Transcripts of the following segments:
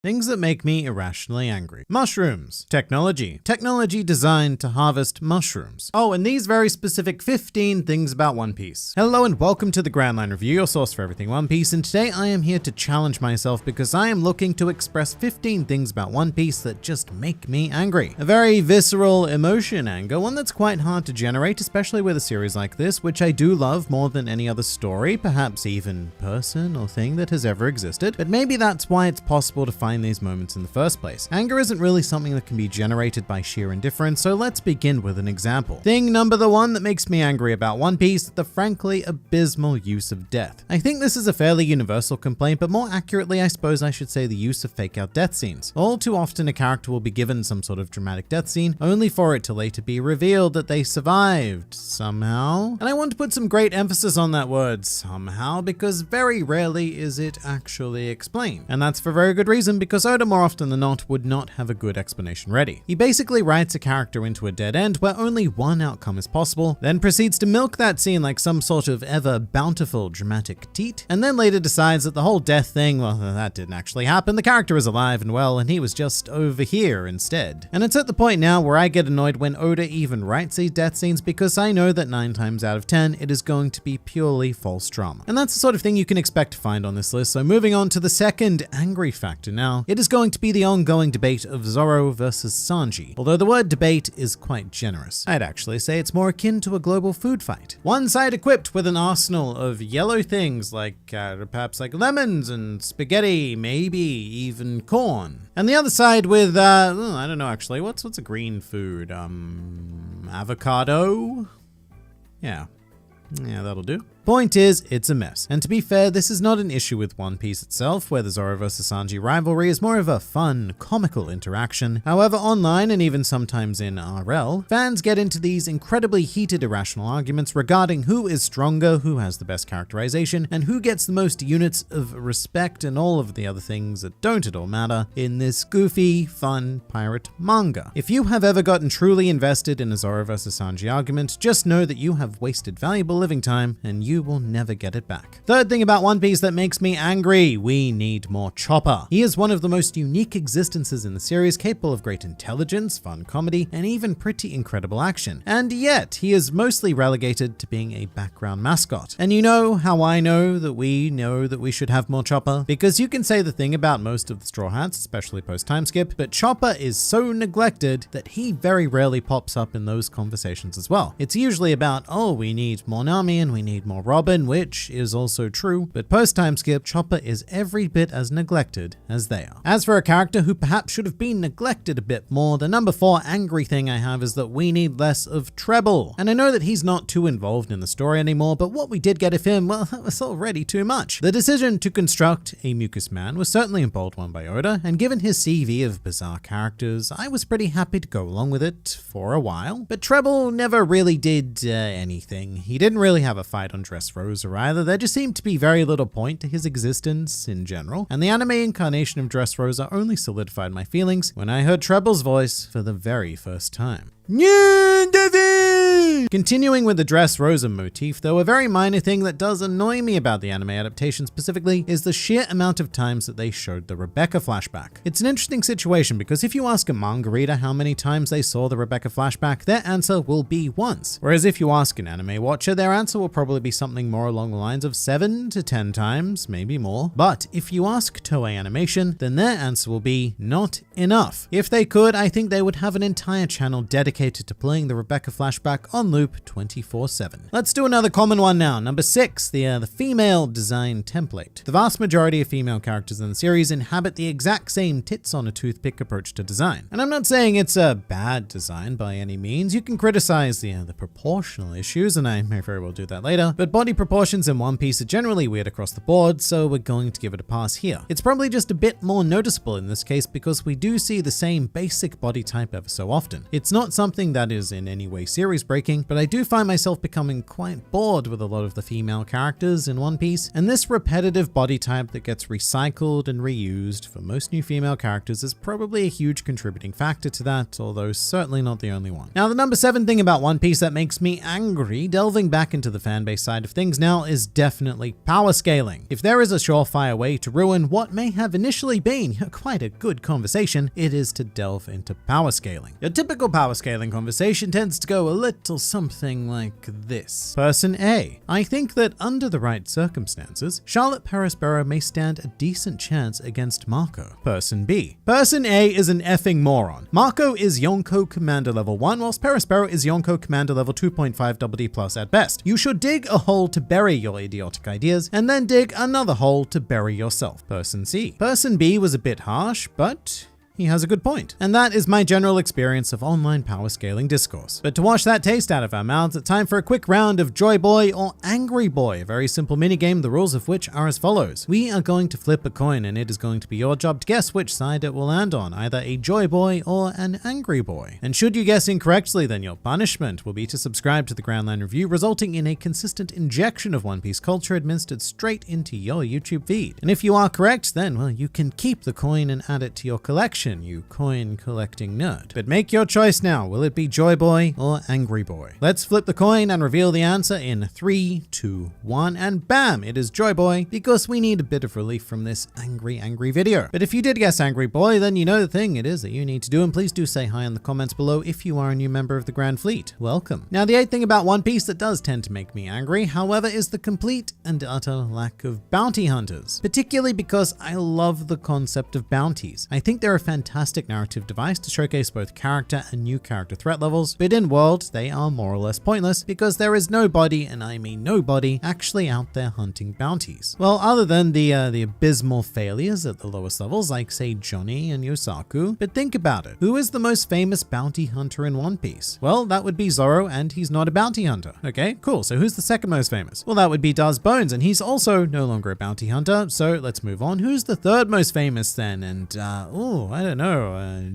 Things that make me irrationally angry. Mushrooms. Technology. Technology designed to harvest mushrooms. Oh, and these very specific 15 things about One Piece. Hello and welcome to the Grand Line Review, your source for everything One Piece, and today I am here to challenge myself because I am looking to express 15 things about One Piece that just make me angry. A very visceral emotion anger, one that's quite hard to generate, especially with a series like this, which I do love more than any other story, perhaps even person or thing that has ever existed. But maybe that's why it's possible to find these moments in the first place. Anger isn't really something that can be generated by sheer indifference, so let's begin with an example. Thing number one that makes me angry about One Piece, the frankly abysmal use of death. I think this is a fairly universal complaint, but more accurately I suppose I should say the use of fake out death scenes. All too often a character will be given some sort of dramatic death scene, only for it to later be revealed that they survived somehow. And I want to put some great emphasis on that word somehow, because very rarely is it actually explained. And that's for very good reason, because Oda more often than not would not have a good explanation ready. He basically writes a character into a dead end where only one outcome is possible, then proceeds to milk that scene like some sort of ever bountiful dramatic teat, and then later decides that the whole death thing, well, that didn't actually happen. The character is alive and well, and he was just over here instead. And it's at the point now where I get annoyed when Oda even writes these death scenes, because I know that 9 times out of 10 it is going to be purely false drama. And that's the sort of thing you can expect to find on this list. So moving on to the second angry factor now, it is going to be the ongoing debate of Zoro versus Sanji. Although the word debate is quite generous. I'd actually say it's more akin to a global food fight. One side equipped with an arsenal of yellow things like perhaps like lemons and spaghetti, maybe even corn. And the other side with, I don't know actually, what's a green food? Avocado? Yeah, that'll do. Point is, it's a mess. And to be fair, this is not an issue with One Piece itself, where the Zoro vs Sanji rivalry is more of a fun, comical interaction. However, online and even sometimes in RL, fans get into these incredibly heated irrational arguments regarding who is stronger, who has the best characterization, and who gets the most units of respect and all of the other things that don't at all matter in this goofy, fun pirate manga. If you have ever gotten truly invested in a Zoro vs Sanji argument, just know that you have wasted valuable living time and you will never get it back. Third thing about One Piece that makes me angry, we need more Chopper. He is one of the most unique existences in the series, capable of great intelligence, fun comedy, and even pretty incredible action. And yet, he is mostly relegated to being a background mascot. And you know how I know that we should have more Chopper? Because you can say the thing about most of the Straw Hats, especially post time skip, but Chopper is so neglected that he very rarely pops up in those conversations as well. It's usually about, oh, we need more Nami and we need more Robin, which is also true, but post-time skip, Chopper is every bit as neglected as they are. As for a character who perhaps should have been neglected a bit more, the number 4 angry thing I have is that we need less of Treble. And I know that he's not too involved in the story anymore, but what we did get of him, well, that was already too much. The decision to construct a Mucus Man was certainly a bold one by Oda, and given his CV of bizarre characters, I was pretty happy to go along with it for a while. But Treble never really did anything. He didn't really have a fight on Dressrosa either. There just seemed to be very little point to his existence in general, and the anime incarnation of Dressrosa only solidified my feelings when I heard Treble's voice for the very first time. Continuing with the Dressrosa motif, though, a very minor thing that does annoy me about the anime adaptation specifically is the sheer amount of times that they showed the Rebecca flashback. It's an interesting situation because if you ask a manga reader how many times they saw the Rebecca flashback, their answer will be once. Whereas if you ask an anime watcher, their answer will probably be something more along the lines of 7 to 10 times, maybe more. But if you ask Toei Animation, then their answer will be not enough. If they could, I think they would have an entire channel dedicated to playing the Rebecca flashback on loop 24/7. Let's do another common one now. Number 6, the female design template. The vast majority of female characters in the series inhabit the exact same tits on a toothpick approach to design. And I'm not saying it's a bad design by any means. You can criticize the proportional issues, and I may very well do that later, but body proportions in One Piece are generally weird across the board, so we're going to give it a pass here. It's probably just a bit more noticeable in this case because we do see the same basic body type ever so often. It's not something that is in any way series breaking, but I do find myself becoming quite bored with a lot of the female characters in One Piece, and this repetitive body type that gets recycled and reused for most new female characters is probably a huge contributing factor to that, although certainly not the only one. Now, the number 7 thing about One Piece that makes me angry, delving back into the fanbase side of things now, is definitely power scaling. If there is a surefire way to ruin what may have initially been quite a good conversation, it is to delve into power scaling. Your typical power scaling conversation tends to go a little something like this. Person A: I think that under the right circumstances, Charlotte Perospero may stand a decent chance against Marco. Person B: Person A is an effing moron. Marco is Yonko Commander level 1, whilst Perospero is Yonko Commander level 2.5 DD+ at best. You should dig a hole to bury your idiotic ideas, and then dig another hole to bury yourself. Person C: Person B was a bit harsh, but he has a good point. And that is my general experience of online power scaling discourse. But to wash that taste out of our mouths, it's time for a quick round of Joy Boy or Angry Boy, a very simple minigame, the rules of which are as follows. We are going to flip a coin, and it is going to be your job to guess which side it will land on, either a Joy Boy or an Angry Boy. And should you guess incorrectly, then your punishment will be to subscribe to the Grand Line Review, resulting in a consistent injection of One Piece culture administered straight into your YouTube feed. And if you are correct, then, well, you can keep the coin and add it to your collection, you coin collecting nerd. But make your choice now. Will it be Joy Boy or Angry Boy? Let's flip the coin and reveal the answer in 3, 2, 1, and bam! It is Joy Boy, because we need a bit of relief from this angry video. But if you did guess Angry Boy, then you know the thing it is that you need to do, and please do say hi in the comments below if you are a new member of the Grand Fleet. Welcome. Now, the 8th thing about One Piece that does tend to make me angry, however, is the complete and utter lack of bounty hunters. Particularly because I love the concept of bounties. I think they're a fantastic narrative device to showcase both character and new character threat levels, but in world, they are more or less pointless because there is nobody, and I mean nobody, actually out there hunting bounties. Well, other than the abysmal failures at the lowest levels, like say Johnny and Yosaku, but think about it. Who is the most famous bounty hunter in One Piece? Well, that would be Zoro, and he's not a bounty hunter. Okay, cool. So who's the second most famous? Well, that would be Daz Bones, and he's also no longer a bounty hunter. So let's move on. Who's the third most famous then? And I don't know.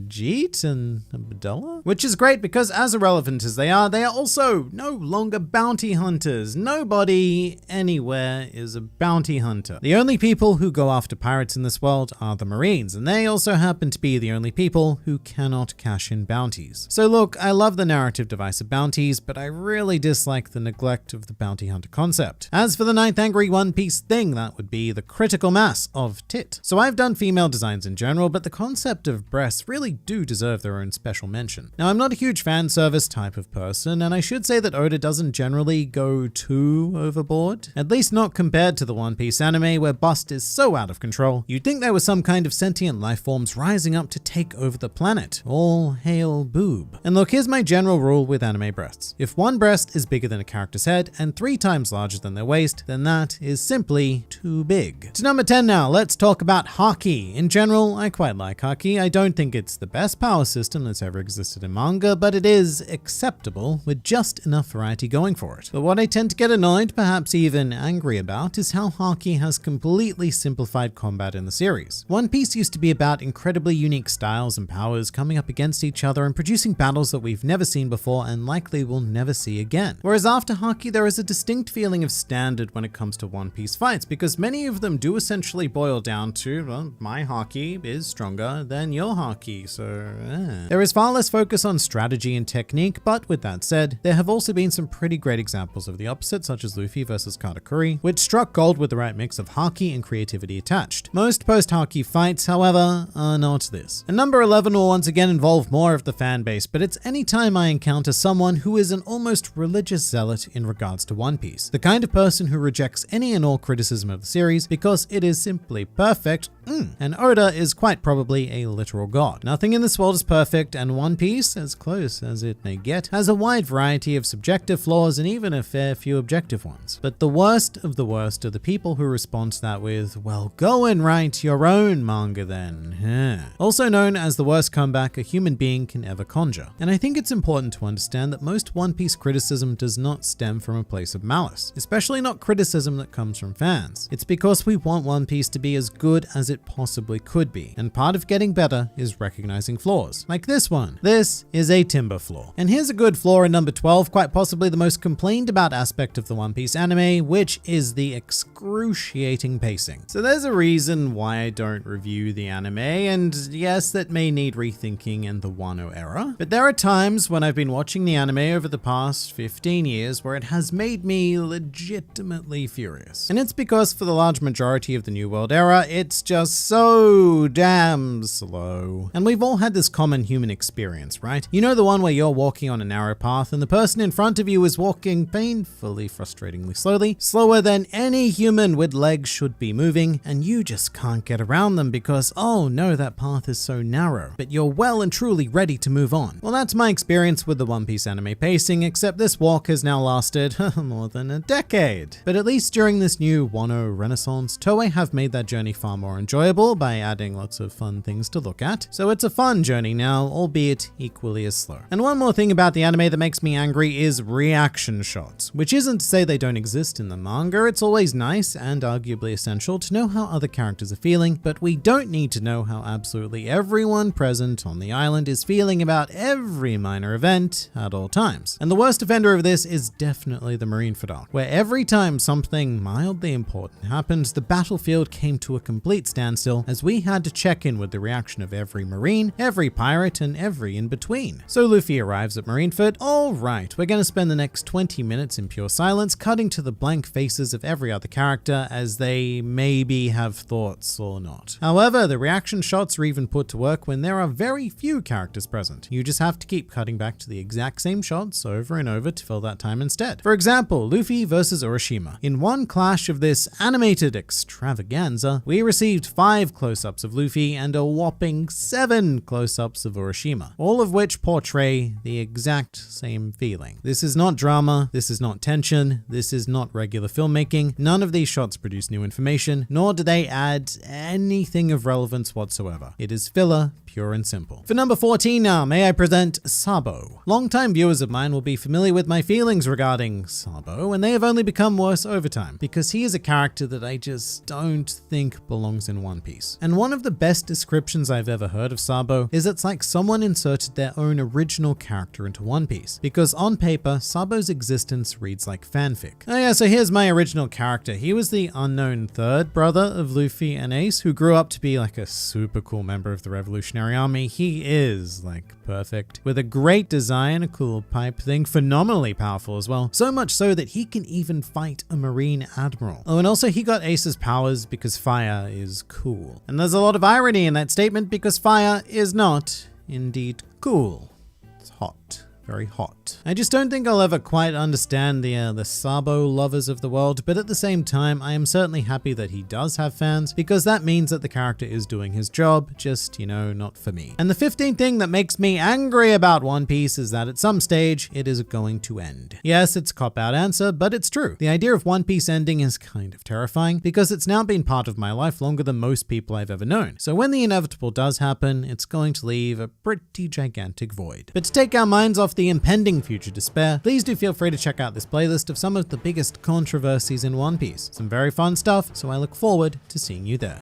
Jeet and Abdullah? Which is great because as irrelevant as they are also no longer bounty hunters. Nobody anywhere is a bounty hunter. The only people who go after pirates in this world are the Marines, and they also happen to be the only people who cannot cash in bounties. So look, I love the narrative device of bounties, but I really dislike the neglect of the bounty hunter concept. As for the 9th angry One Piece thing, that would be the critical mass of tit. So I've done female designs in general, but the concept of breasts really do deserve their own special mention. Now, I'm not a huge fan service type of person, and I should say that Oda doesn't generally go too overboard, at least not compared to the One Piece anime where bust is so out of control. You'd think there was some kind of sentient life forms rising up to take over the planet. All hail boob. And look, here's my general rule with anime breasts. If one breast is bigger than a character's head and 3 times larger than their waist, then that is simply too big. To number 10 now, let's talk about Haki. In general, I quite like Haki. I don't think it's the best power system that's ever existed in manga, but it is acceptable with just enough variety going for it. But what I tend to get annoyed, perhaps even angry about, is how Haki has completely simplified combat in the series. One Piece used to be about incredibly unique styles and powers coming up against each other and producing battles that we've never seen before and likely will never see again. Whereas after Haki, there is a distinct feeling of standard when it comes to One Piece fights, because many of them do essentially boil down to, well, my Haki is stronger than your Haki, so There is far less focus on strategy and technique, but with that said, there have also been some pretty great examples of the opposite, such as Luffy versus Katakuri, which struck gold with the right mix of Haki and creativity attached. Most post-Haki fights, however, are not this. And number 11 will once again involve more of the fan base, but it's any time I encounter someone who is an almost religious zealot in regards to One Piece. The kind of person who rejects any and all criticism of the series because it is simply perfect, and Oda is quite probably a literal god. Nothing in this world is perfect, and One Piece, as close as it may get, has a wide variety of subjective flaws and even a fair few objective ones. But the worst of the worst are the people who respond to that with, well, go and write your own manga then. Also known as the worst comeback a human being can ever conjure. And I think it's important to understand that most One Piece criticism does not stem from a place of malice, especially not criticism that comes from fans. It's because we want One Piece to be as good as it possibly could be. And part of getting getting better is recognizing flaws, like this one. This is a timber flaw. And here's a good flaw in number 12, quite possibly the most complained about aspect of the One Piece anime, which is the excruciating pacing. So there's a reason why I don't review the anime, and yes, that may need rethinking in the Wano era, but there are times when I've been watching the anime over the past 15 years where it has made me legitimately furious. And it's because for the large majority of the New World era, it's just so damn slow. And we've all had this common human experience, right? You know, the one where you're walking on a narrow path and the person in front of you is walking painfully, frustratingly slowly, slower than any human with legs should be moving, and you just can't get around them because, oh no, that path is so narrow, but you're well and truly ready to move on. Well, that's my experience with the One Piece anime pacing, except this walk has now lasted more than a decade. But at least during this new Wano renaissance, Toei have made that journey far more enjoyable by adding lots of fun things to look at. So it's a fun journey now, albeit equally as slow. And one more thing about the anime that makes me angry is reaction shots, which isn't to say they don't exist in the manga. It's always nice and arguably essential to know how other characters are feeling, but we don't need to know how absolutely everyone present on the island is feeling about every minor event at all times. And the worst offender of this is definitely the Marineford arc, where every time something mildly important happened, the battlefield came to a complete standstill as we had to check in with the reaction of every Marine, every pirate, and every in-between. So Luffy arrives at Marineford. All right, we're gonna spend the next 20 minutes in pure silence, cutting to the blank faces of every other character as they maybe have thoughts or not. However, the reaction shots are even put to work when there are very few characters present. You just have to keep cutting back to the exact same shots over and over to fill that time instead. For example, Luffy versus Orochima. In one clash of this animated extravaganza, we received 5 close-ups of Luffy and a whopping 7 close-ups of Orochima, all of which portray the exact same feeling. This is not drama, this is not tension, this is not regular filmmaking. None of these shots produce new information, nor do they add anything of relevance whatsoever. It is filler, pure and simple. For number 14 now, may I present Sabo. Longtime viewers of mine will be familiar with my feelings regarding Sabo, and they have only become worse over time, because he is a character that I just don't think belongs in One Piece. And one of the best descriptions I've ever heard of Sabo is it's like someone inserted their own original character into One Piece, because on paper, Sabo's existence reads like fanfic. Oh yeah, so here's my original character. He was the unknown third brother of Luffy and Ace, who grew up to be like a super cool member of the Revolutionary Army. He is like perfect, with a great design, a cool pipe thing, phenomenally powerful as well. So much so that he can even fight a Marine Admiral. Oh, and also he got Ace's powers because fire is cool. And there's a lot of irony in that statement because fire is not indeed cool. It's hot. Very hot. I just don't think I'll ever quite understand the Sabo lovers of the world, but at the same time, I am certainly happy that he does have fans, because that means that the character is doing his job, just, you know, not for me. And the 15th thing that makes me angry about One Piece is that at some stage, it is going to end. Yes, it's a cop-out answer, but it's true. The idea of One Piece ending is kind of terrifying, because it's now been part of my life longer than most people I've ever known. So when the inevitable does happen, it's going to leave a pretty gigantic void. But to take our minds off the impending future despair, please do feel free to check out this playlist of some of the biggest controversies in One Piece. Some very fun stuff, so I look forward to seeing you there.